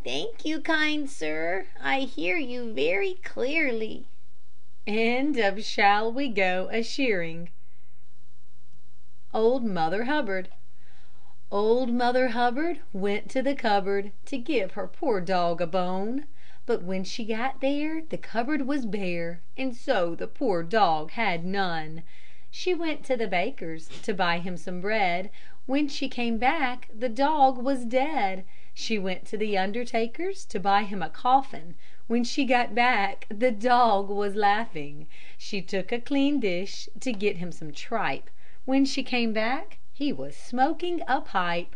"Thank you, kind sir. I hear you very clearly." Shall we go a shearing? Old Mother Hubbard. Old Mother Hubbard went to the cupboard to give her poor dog a bone. But when she got there the cupboard was bare, and so the poor dog had none. She went to the baker's to buy him some bread. When she came back the dog was dead. She went to the undertaker's to buy him a coffin. When she got back the dog was laughing. She took a clean dish to get him some tripe. When she came back he was smoking a pipe.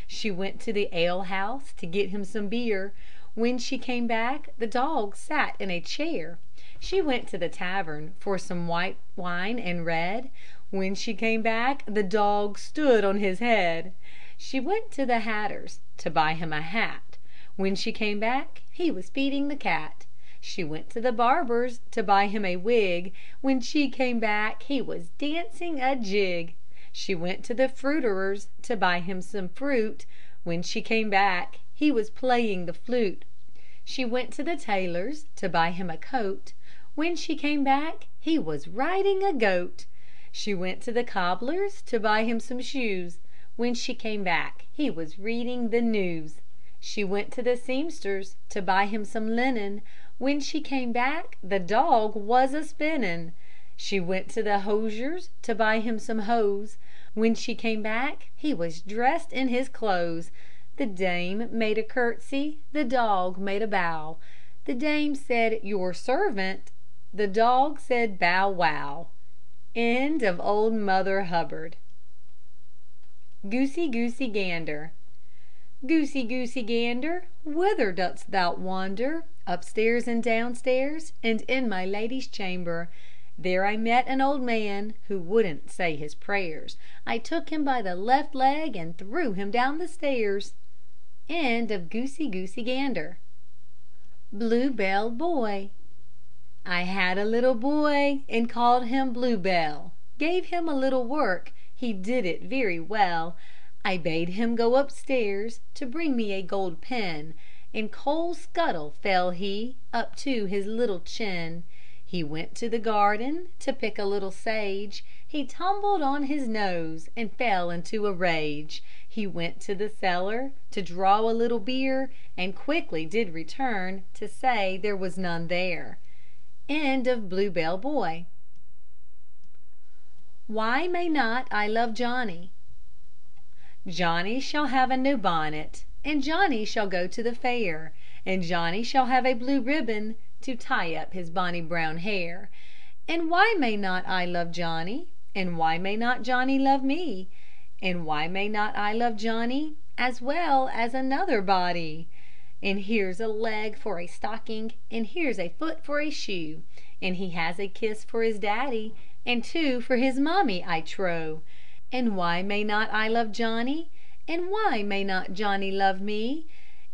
She went to the alehouse to get him some beer. When she came back the dog sat in a chair. She went to the tavern for some white wine and red. When she came back the dog stood on his head. She went to the hatter's to buy him a hat. When she came back he was feeding the cat. She went to the barber's to buy him a wig. When she came back he was dancing a jig. She went to the fruiterer's to buy him some fruit. When she came back he was playing the flute. She went to the tailor's to buy him a coat. When she came back he was riding a goat. She went to the cobbler's to buy him some shoes. When she came back he was reading the news. She went to the seamster's to buy him some linen. When she came back the dog was a spinning. She went to the hosier's to buy him some hose. When she came back he was dressed in his clothes. The dame made a curtsy, the dog made a bow. The dame said, "Your servant." The dog said, "Bow wow." Old Mother Hubbard. Goosey, goosey, gander. Goosey, goosey, gander, whither dost thou wander? Upstairs and downstairs, and in my lady's chamber. There I met an old man who wouldn't say his prayers. I took him by the left leg and threw him down the stairs. Goosey, goosey, gander. Bluebell Boy. I had a little boy and called him Bluebell. Gave him a little work, he did it very well. I bade him go upstairs to bring me a gold pen, and coal scuttle fell he up to his little chin. He went to the garden to pick a little sage. He tumbled on his nose and fell into a rage. He went to the cellar to draw a little beer, and quickly did return to say there was none there. Bluebell Boy. Why may not I love Johnny? Johnny shall have a new bonnet, and Johnny shall go to the fair, and Johnny shall have a blue ribbon to tie up his bonny brown hair. And why may not I love Johnny? And why may not Johnny love me? And why may not I love Johnny as well as another body? And here's a leg for a stocking, and here's a foot for a shoe, and he has a kiss for his daddy, and two for his mommy, I trow. And why may not I love Johnny? And why may not Johnny love me?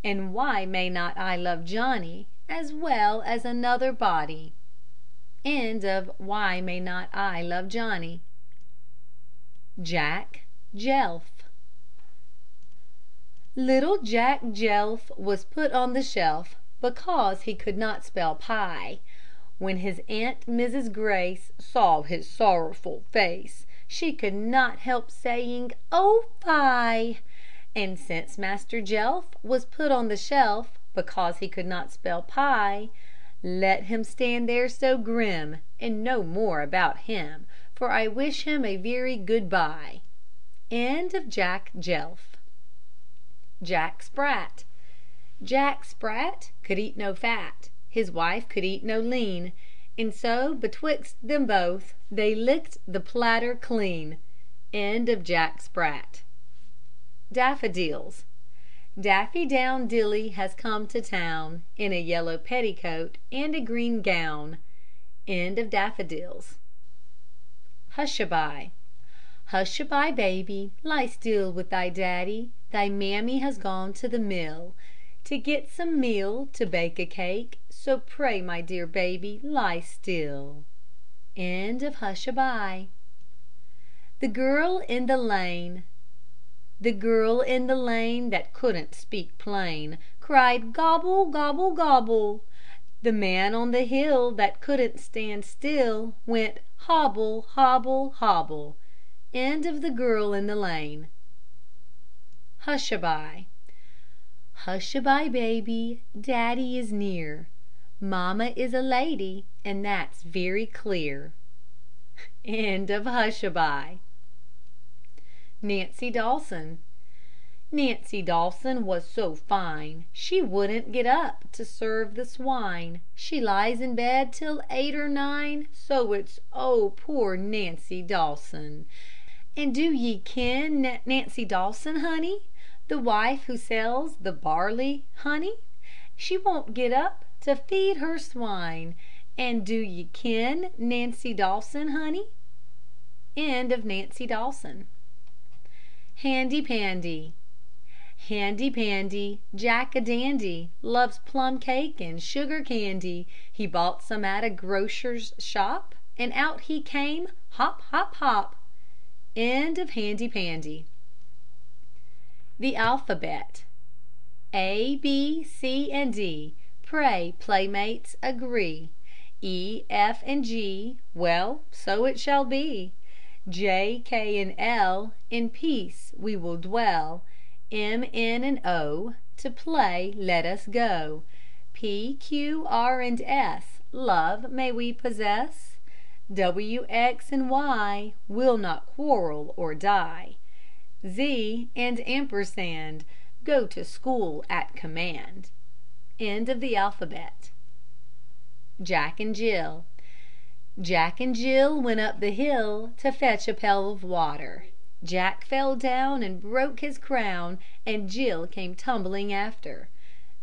And why may not I love Johnny as well as another body? Why may not I love Johnny? Jack Jelf. Little Jack Jelf was put on the shelf because he could not spell pie. When his Aunt Mrs. Grace saw his sorrowful face, she could not help saying, "Oh, fie!" And since Master Jelf was put on the shelf because he could not spell pie, let him stand there so grim, and no more about him, for I wish him a very good bye. Jack Jelf. Jack Sprat. Jack Sprat could eat no fat, his wife could eat no lean, and so betwixt them both they licked the platter clean. Jack Sprat. Daffodils. Daffy down Dilly has come to town, in a yellow petticoat and a green gown. Daffodils. Hush-a-bye. Hush-a-bye, baby, lie still with thy daddy. Thy mammy has gone to the mill to get some meal to bake a cake, so pray, my dear baby, lie still. Hush-a-bye. The girl in the lane. The girl in the lane that couldn't speak plain cried gobble, gobble, gobble. The man on the hill that couldn't stand still went hobble, hobble, hobble. End of The Girl in the Lane. Hush-a-bye. Hush-a-bye, baby, daddy is near. Mamma is a lady, and that's very clear. End of Hush-a-bye. Nancy Dawson. Nancy Dawson was so fine, she wouldn't get up to serve the swine. She lies in bed till 8 or 9, so it's oh, poor Nancy Dawson. And do ye ken Nancy Dawson, honey? The wife who sells the barley, honey? She won't get up to feed her swine. And do ye ken Nancy Dawson, honey? End of Nancy Dawson. Handy Pandy. Handy Pandy, Jack a dandy, loves plum cake and sugar candy. He bought some at a grocer's shop, and out he came, hop, hop, hop. End of Handy Pandy. The Alphabet. A, B, C, and D. Pray, playmates, agree. E, F, and G. Well, so it shall be. J, K, and L. In peace we will dwell. M, N, and O. To play let us go. P, Q, R, and S. Love may we possess. W, X, and Y. Will not quarrel or die. Z and ampersand. Go to school at command. End of the alphabet. Jack and Jill. Jack and Jill went up the hill to fetch a pail of water. Jack fell down and broke his crown, and Jill came tumbling after.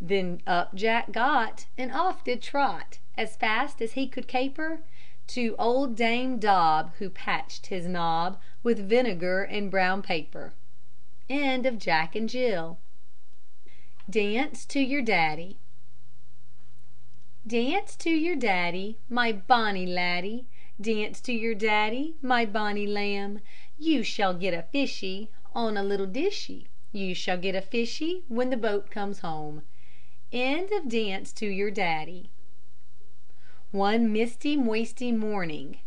Then up Jack got, and off did trot, as fast as he could caper, to old Dame Dob, who patched his nob with vinegar and brown paper. End of Jack and Jill. Dance to your daddy. Dance to your daddy, my bonny laddie. Dance to your daddy, my bonny lamb. You shall get a fishy on a little dishy. You shall get a fishy when the boat comes home. End of Dance to your daddy. One misty, moisty morning.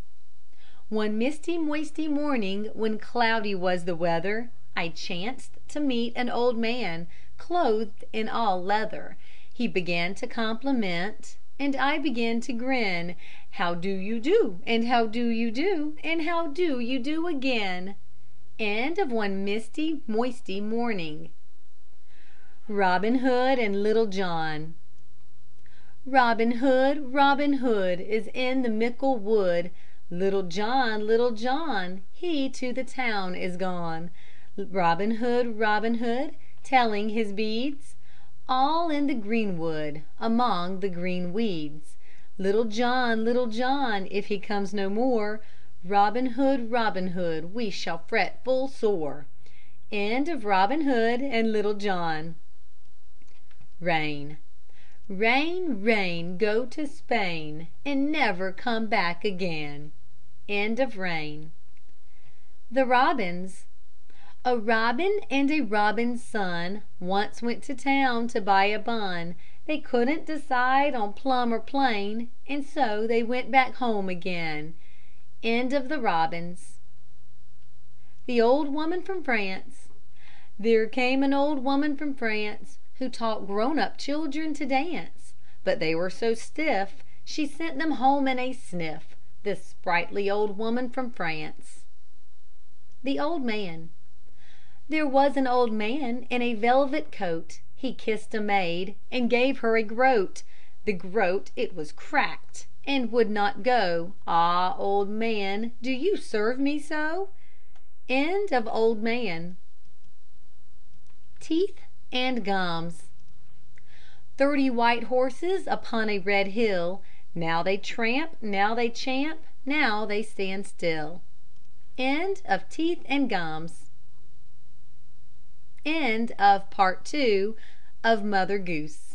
One misty, moisty morning, when cloudy was the weather, I chanced to meet an old man, clothed in all leather. He began to compliment, and I began to grin. How do you do? And how do you do? And how do you do again? End of One misty, moisty morning. Robin Hood and Little John. Robin Hood is in the mickle wood. Little John, he to the town is gone. Robin Hood, telling his beads, all in the greenwood, among the green weeds. Little John, if he comes no more, Robin Hood, we shall fret full sore. End of Robin Hood and Little John. Rain. Rain, rain, go to Spain, and never come back again. End of Rain. The Robins. A robin and a robin's son once went to town to buy a bun. They couldn't decide on plum or plain, and so they went back home again. End of the Robins. The Old Woman from France. There came an old woman from France, who taught grown-up children to dance, but they were so stiff, she sent them home in a sniff, this sprightly old woman from France. The Old Man. There was an old man in a velvet coat. He kissed a maid and gave her a groat. The groat it was cracked and would not go. Ah, old man, do you serve me so? End of Old Man. Teeth and Gums. 30 white horses upon a red hill. Now they tramp, now they champ, now they stand still. End of Teeth and Gums. End of Part 2 of Mother Goose.